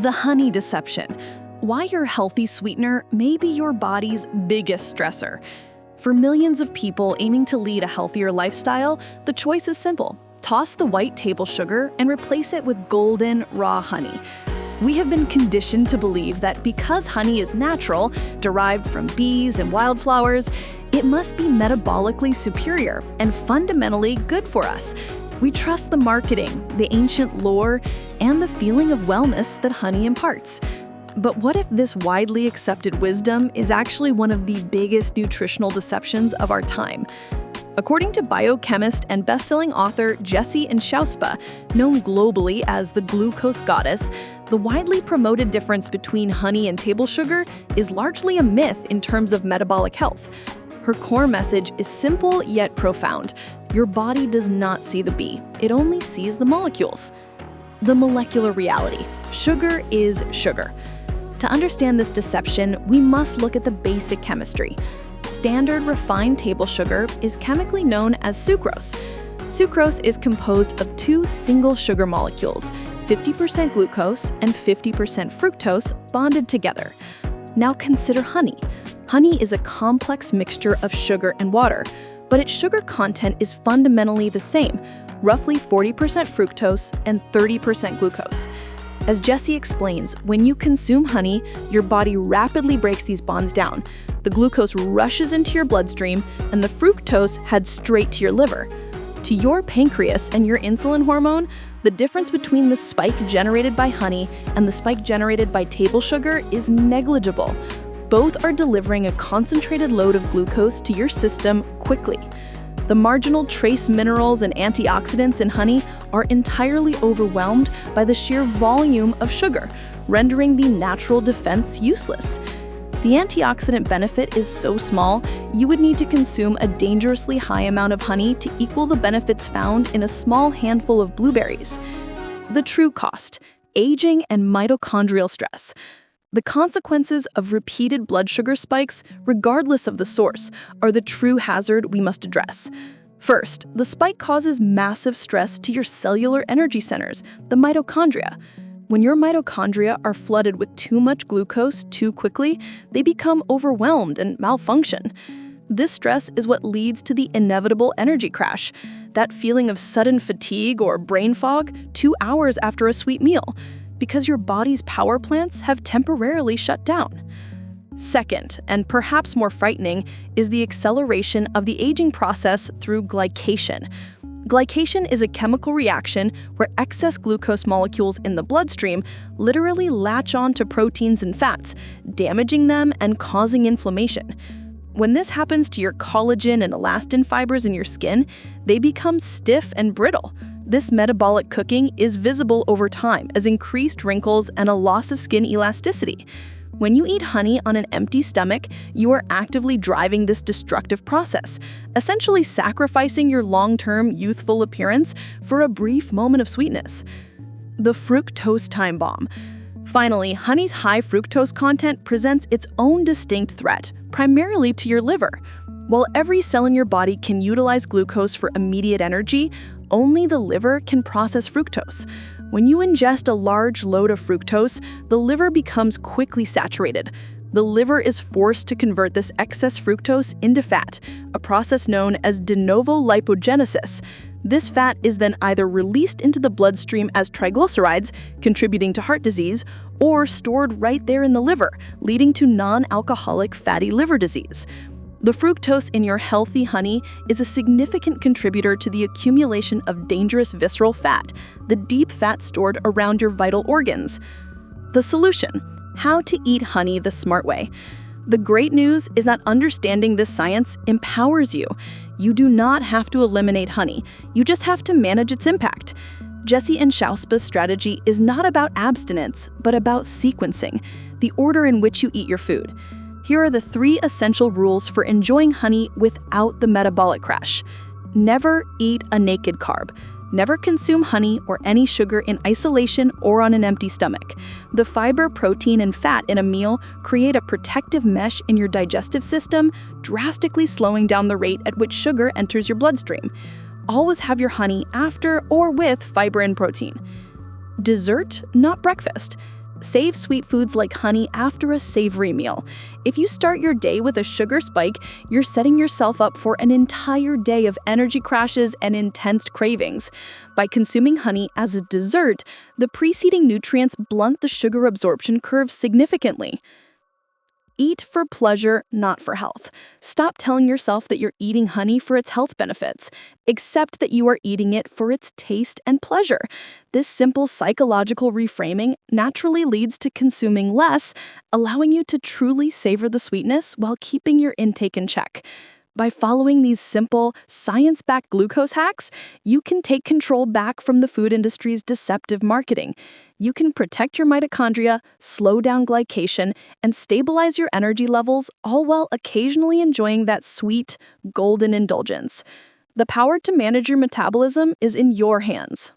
The honey deception. Why your healthy sweetener may be your body's biggest stressor. For millions of people aiming to lead a healthier lifestyle, the choice is simple. Toss the white table sugar and replace it with golden, raw honey. We have been conditioned to believe that because honey is natural, derived from bees and wildflowers, it must be metabolically superior and fundamentally good for us. We trust the marketing, the ancient lore, and the feeling of wellness that honey imparts. But what if this widely accepted wisdom is actually one of the biggest nutritional deceptions of our time? According to biochemist and best-selling author Jessie Shauspa, known globally as the glucose goddess, the widely promoted difference between honey and table sugar is largely a myth in terms of metabolic health. Her core message is simple yet profound. Your body does not see the bee, it only sees the molecules. The molecular reality. Sugar is sugar. To understand this deception, we must look at the basic chemistry. Standard refined table sugar is chemically known as sucrose. Sucrose is composed of two single sugar molecules, 50% glucose and 50% fructose bonded together. Now consider honey. Honey is a complex mixture of sugar and water, but its sugar content is fundamentally the same, roughly 40% fructose and 30% glucose. As Jessie explains, when you consume honey, your body rapidly breaks these bonds down. The glucose rushes into your bloodstream, and the fructose heads straight to your liver. To your pancreas and your insulin hormone, the difference between the spike generated by honey and the spike generated by table sugar is negligible. Both are delivering a concentrated load of glucose to your system quickly. The marginal trace minerals and antioxidants in honey are entirely overwhelmed by the sheer volume of sugar, rendering the natural defense useless. The antioxidant benefit is so small, you would need to consume a dangerously high amount of honey to equal the benefits found in a small handful of blueberries. The true cost: aging and mitochondrial stress. The consequences of repeated blood sugar spikes, regardless of the source, are the true hazard we must address. First, the spike causes massive stress to your cellular energy centers, the mitochondria. When your mitochondria are flooded with too much glucose too quickly, they become overwhelmed and malfunction. This stress is what leads to the inevitable energy crash, that feeling of sudden fatigue or brain fog 2 hours after a sweet meal, because your body's power plants have temporarily shut down. Second, and perhaps more frightening, is the acceleration of the aging process through glycation. Glycation is a chemical reaction where excess glucose molecules in the bloodstream literally latch on to proteins and fats, damaging them and causing inflammation. When this happens to your collagen and elastin fibers in your skin, they become stiff and brittle. This metabolic cooking is visible over time as increased wrinkles and a loss of skin elasticity. When you eat honey on an empty stomach, you are actively driving this destructive process, essentially sacrificing your long-term youthful appearance for a brief moment of sweetness. The fructose time bomb. Finally, honey's high fructose content presents its own distinct threat, primarily to your liver. While every cell in your body can utilize glucose for immediate energy, only the liver can process fructose. When you ingest a large load of fructose, the liver becomes quickly saturated. The liver is forced to convert this excess fructose into fat, a process known as de novo lipogenesis. This fat is then either released into the bloodstream as triglycerides, contributing to heart disease, or stored right there in the liver, leading to non-alcoholic fatty liver disease. The fructose in your healthy honey is a significant contributor to the accumulation of dangerous visceral fat, the deep fat stored around your vital organs. The solution: how to eat honey the smart way. The great news is that understanding this science empowers you. You do not have to eliminate honey, you just have to manage its impact. Jessie Shauspa's strategy is not about abstinence, but about sequencing, the order in which you eat your food. Here are the 3 essential rules for enjoying honey without the metabolic crash. Never eat a naked carb. Never consume honey or any sugar in isolation or on an empty stomach. The fiber, protein, and fat in a meal create a protective mesh in your digestive system, drastically slowing down the rate at which sugar enters your bloodstream. Always have your honey after or with fiber and protein. Dessert, not breakfast. Save sweet foods like honey after a savory meal. If you start your day with a sugar spike, you're setting yourself up for an entire day of energy crashes and intense cravings. By consuming honey as a dessert, the preceding nutrients blunt the sugar absorption curve significantly. Eat for pleasure, not for health. Stop telling yourself that you're eating honey for its health benefits. Accept that you are eating it for its taste and pleasure. This simple psychological reframing naturally leads to consuming less, allowing you to truly savor the sweetness while keeping your intake in check. By following these simple, science-backed glucose hacks, you can take control back from the food industry's deceptive marketing. You can protect your mitochondria, slow down glycation, and stabilize your energy levels, all while occasionally enjoying that sweet, golden indulgence. The power to manage your metabolism is in your hands.